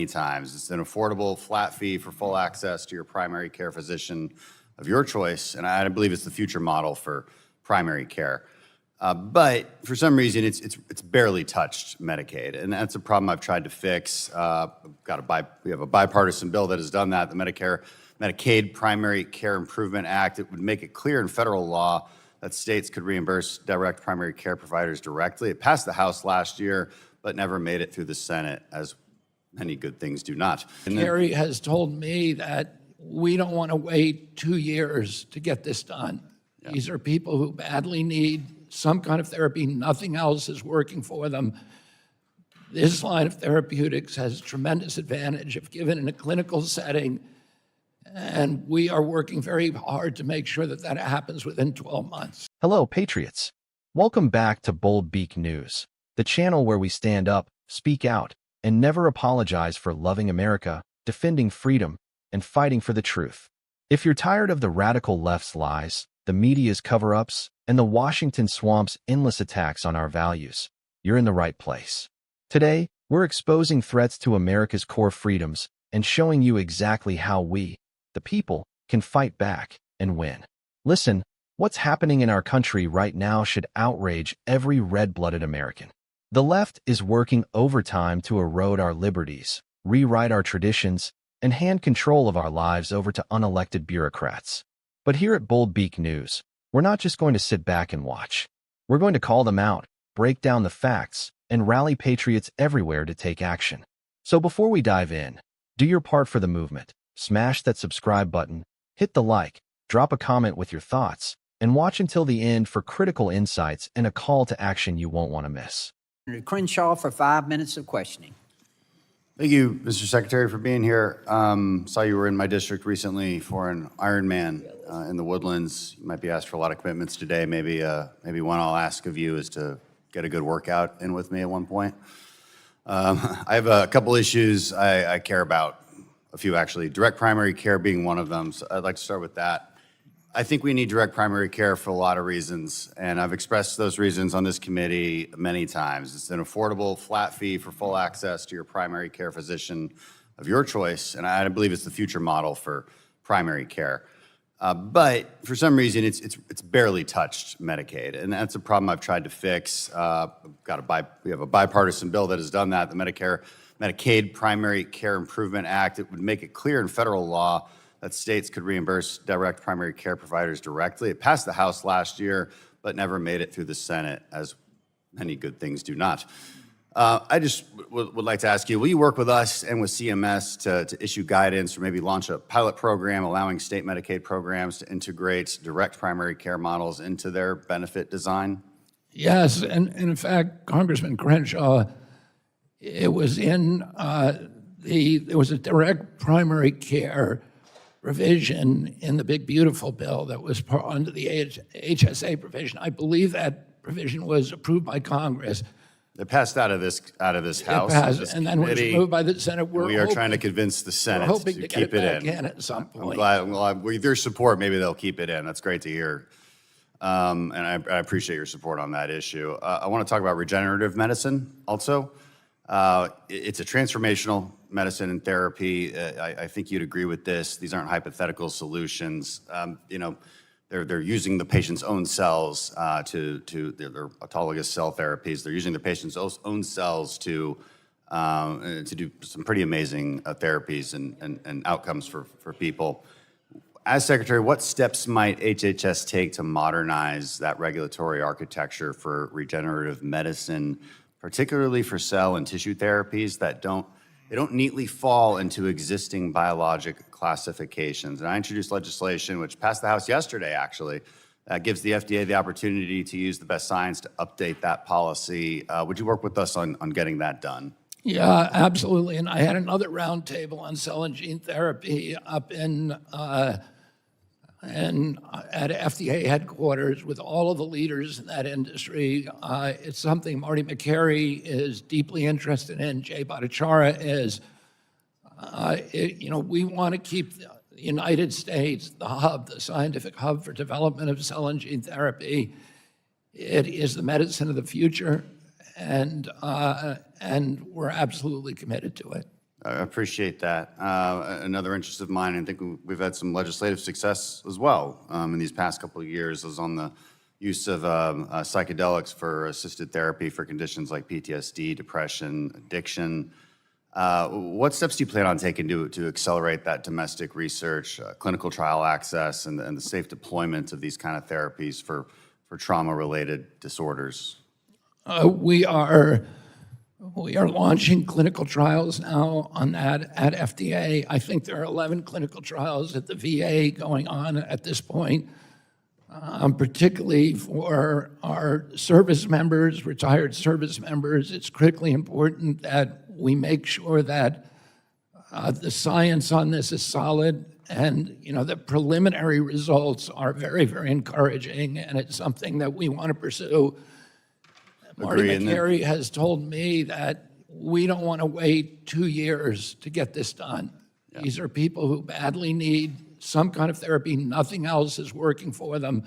times. It's an affordable, flat fee for full access to your primary care physician of your choice, and I believe it's the future model for primary care. But for some reason, it's barely touched Medicaid, and that's a problem I've tried to fix. We have a bipartisan bill that has done that, the Medicaid Primary Care Improvement Act. It would make it clear in federal law that states could reimburse direct primary care providers directly. It passed the House last year, but never made it through the Senate, as many good things do not. Kerry has told me that we don't want to wait 2 years to get this done. Yeah. These are people who badly need some kind of therapy. Nothing else is working for them. This line of therapeutics has tremendous advantage if given in a clinical setting, and we are working very hard to make sure that that happens within 12 months. Hello, Patriots. Welcome back to Bold Beak News, the channel where we stand up, speak out, and never apologize for loving America, defending freedom, and fighting for the truth. If you're tired of the radical left's lies, the media's cover-ups, and the Washington swamp's endless attacks on our values, you're in the right place. Today, we're exposing threats to America's core freedoms and showing you exactly how we, the people, can fight back and win. Listen, what's happening in our country right now should outrage every red-blooded American. The left is working overtime to erode our liberties, rewrite our traditions, and hand control of our lives over to unelected bureaucrats. But here at Bold Beak News, we're not just going to sit back and watch. We're going to call them out, break down the facts, and rally patriots everywhere to take action. So before we dive in, do your part for the movement. Smash that subscribe button, hit the like, drop a comment with your thoughts, and watch until the end for critical insights and a call to action you won't want to miss. Senator Crenshaw for 5 minutes of questioning. Thank you, Mr. Secretary, for being here. Saw you were in my district recently for an Ironman in the Woodlands. You might be asked for a lot of commitments today. Maybe one I'll ask of you is to get a good workout in with me at one point. I have a couple issues I care about, a few actually, direct primary care being one of them. So I'd like to start with that. I think we need direct primary care for a lot of reasons, and I've expressed those reasons on this committee many times. It's an affordable, flat fee for full access to your primary care physician of your choice, and I believe it's the future model for primary care. But for some reason, it's barely touched Medicaid, and that's a problem I've tried to fix. We have a bipartisan bill that has done that, the Medicaid Primary Care Improvement Act. It would make it clear in federal law that states could reimburse direct primary care providers directly. It passed the House last year, but never made it through the Senate, as many good things do not. I just would like to ask you, will you work with us and with CMS to issue guidance or maybe launch a pilot program allowing state Medicaid programs to integrate direct primary care models into their benefit design? Yes, and in fact, Congressman Crenshaw, it was in there was a direct primary care provision in the Big Beautiful Bill that was under the HSA provision. I believe that provision was approved by Congress. It passed out of this House. It passed, and then was removed by the Senate. We are trying to convince the Senate to keep it in. At some point. I'm glad with your support, maybe they'll keep it in. That's great to hear. And I appreciate your support on that issue. I want to talk about regenerative medicine also. It's a transformational medicine and therapy. I think you'd agree with this. These aren't hypothetical solutions. They're using the patient's own cells they're autologous cell therapies. They're using the patient's own cells to do some pretty amazing therapies and outcomes for people. As Secretary, what steps might HHS take to modernize that regulatory architecture for regenerative medicine, particularly for cell and tissue therapies that don't neatly fall into existing biologic classifications? And I introduced legislation which passed the House yesterday, actually, that gives the FDA the opportunity to use the best science to update that policy. Would you work with us on getting that done? Yeah, absolutely. And I had another roundtable on cell and gene therapy up at FDA headquarters with all of the leaders in that industry. It's something Marty McCary is deeply interested in. Jay Bhattacharya is. We want to keep the United States the hub, the scientific hub for development of cell and gene therapy. It is the medicine of the future, and we're absolutely committed to it. I appreciate that. Another interest of mine, and I think we've had some legislative success as well in these past couple of years, is on the use of psychedelics for assisted therapy for conditions like PTSD, depression, addiction. What steps do you plan on taking to accelerate that domestic research, clinical trial access, and the safe deployment of these kind of therapies for trauma-related disorders? We are launching clinical trials now on that at FDA. I think there are 11 clinical trials at the VA going on at this point, particularly for our service members, retired service members. It's critically important that we make sure that the science on this is solid, and the preliminary results are very, very encouraging, and it's something that we want to pursue. Marty Agree, and then- McCary has told me that we don't want to wait 2 years to get this done. These are people who badly need some kind of therapy. Nothing else is working for them.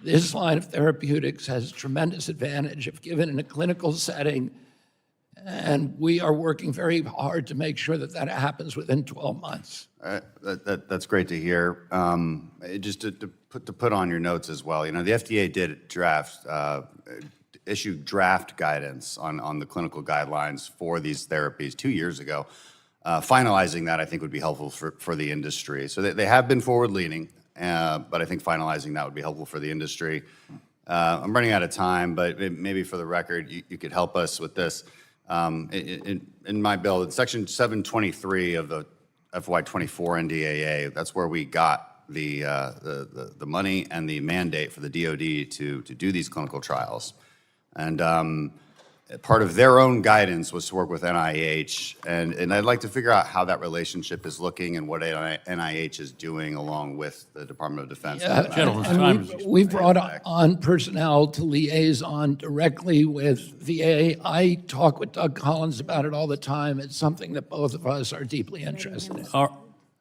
This line of therapeutics has tremendous advantage if given in a clinical setting, and we are working very hard to make sure that that happens within 12 months. That's great to hear. Just to put on your notes as well, the FDA did issue draft guidance on the clinical guidelines for these therapies 2 years ago. Finalizing that, I think, would be helpful for the industry. So they have been forward-leaning, but I think finalizing that would be helpful for the industry. I'm running out of time, but maybe for the record, you could help us with this. In my bill, in Section 723 of the FY24 NDAA, that's where we got the money and the mandate for the DoD to do these clinical trials. And part of their own guidance was to work with NIH, and I'd like to figure out how that relationship is looking and what NIH is doing along with the Department of Defense. Gentleman's And time is we've brought on personnel to liaison directly with VA. I talk with Doug Collins about it all the time. It's something that both of us are deeply interested in. All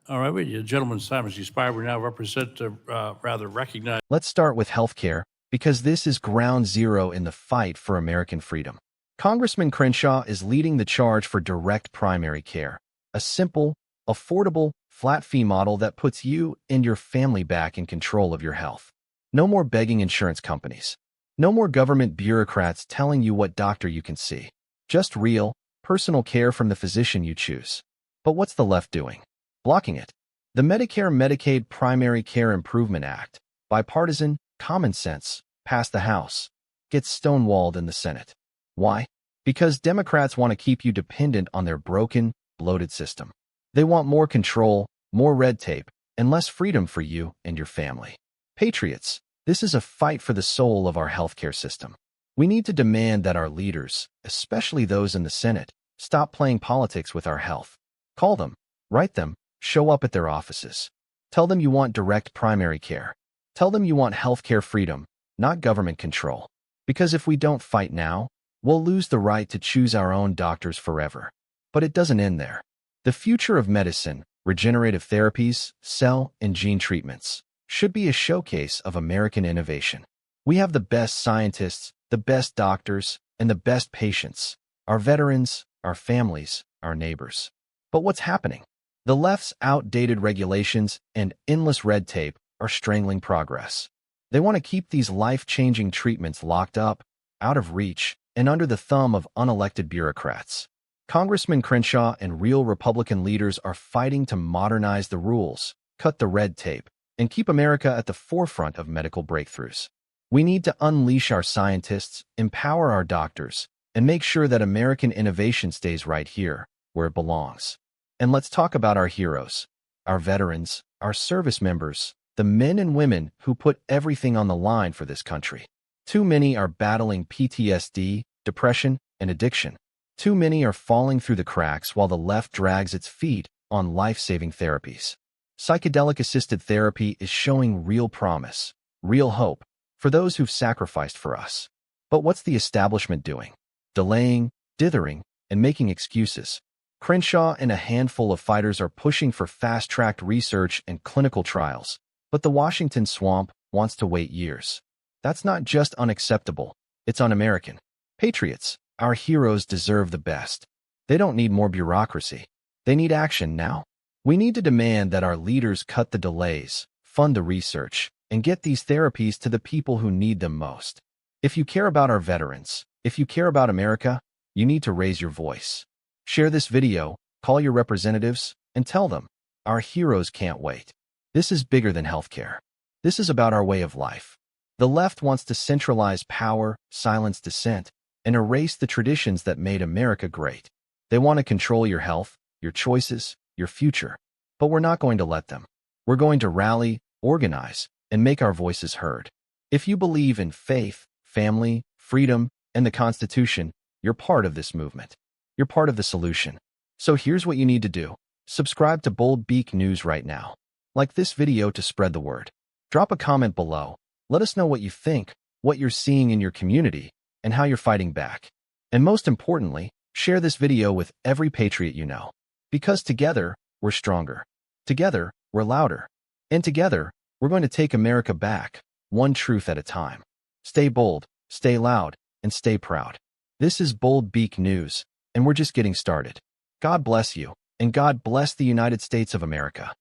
right, well, your gentleman's time has expired. We now recognize. Let's start with healthcare, because this is ground zero in the fight for American freedom. Congressman Crenshaw is leading the charge for direct primary care, a simple, affordable, flat-fee model that puts you and your family back in control of your health. No more begging insurance companies. No more government bureaucrats telling you what doctor you can see. Just real, personal care from the physician you choose. But what's the left doing? Blocking it. The Medicare-Medicaid Primary Care Improvement Act, bipartisan, common sense, passed the House, gets stonewalled in the Senate. Why? Because Democrats want to keep you dependent on their broken, bloated system. They want more control, more red tape, and less freedom for you and your family. Patriots, this is a fight for the soul of our healthcare system. We need to demand that our leaders, especially those in the Senate, stop playing politics with our health. Call them, write them, show up at their offices. Tell them you want direct primary care. Tell them you want healthcare freedom, not government control. Because if we don't fight now, we'll lose the right to choose our own doctors forever. But it doesn't end there. The future of medicine, regenerative therapies, cell and gene treatments, should be a showcase of American innovation. We have the best scientists, the best doctors, and the best patients, our veterans, our families, our neighbors. But what's happening? The left's outdated regulations and endless red tape are strangling progress. They want to keep these life-changing treatments locked up, out of reach, and under the thumb of unelected bureaucrats. Congressman Crenshaw and real Republican leaders are fighting to modernize the rules, cut the red tape, and keep America at the forefront of medical breakthroughs. We need to unleash our scientists, empower our doctors, and make sure that American innovation stays right here, where it belongs. And let's talk about our heroes, our veterans, our service members, the men and women who put everything on the line for this country. Too many are battling PTSD, depression, and addiction. Too many are falling through the cracks while the left drags its feet on life-saving therapies. Psychedelic-assisted therapy is showing real promise, real hope, for those who've sacrificed for us. But what's the establishment doing? Delaying, dithering, and making excuses. Crenshaw and a handful of fighters are pushing for fast-tracked research and clinical trials, but the Washington swamp wants to wait years. That's not just unacceptable, it's un-American. Patriots, our heroes deserve the best. They don't need more bureaucracy. They need action now. We need to demand that our leaders cut the delays, fund the research, and get these therapies to the people who need them most. If you care about our veterans, if you care about America, you need to raise your voice. Share this video, call your representatives, and tell them, our heroes can't wait. This is bigger than healthcare. This is about our way of life. The left wants to centralize power, silence dissent, and erase the traditions that made America great. They want to control your health, your choices, your future. But we're not going to let them. We're going to rally, organize, and make our voices heard. If you believe in faith, family, freedom, and the Constitution, you're part of this movement. You're part of the solution. So here's what you need to do. Subscribe to Bold Beak News right now. Like this video to spread the word. Drop a comment below. Let us know what you think, what you're seeing in your community, and how you're fighting back. And most importantly, share this video with every patriot you know. Because together, we're stronger. Together, we're louder. And together, we're going to take America back, one truth at a time. Stay bold, stay loud, and stay proud. This is Bold Beak News, and we're just getting started. God bless you, and God bless the United States of America.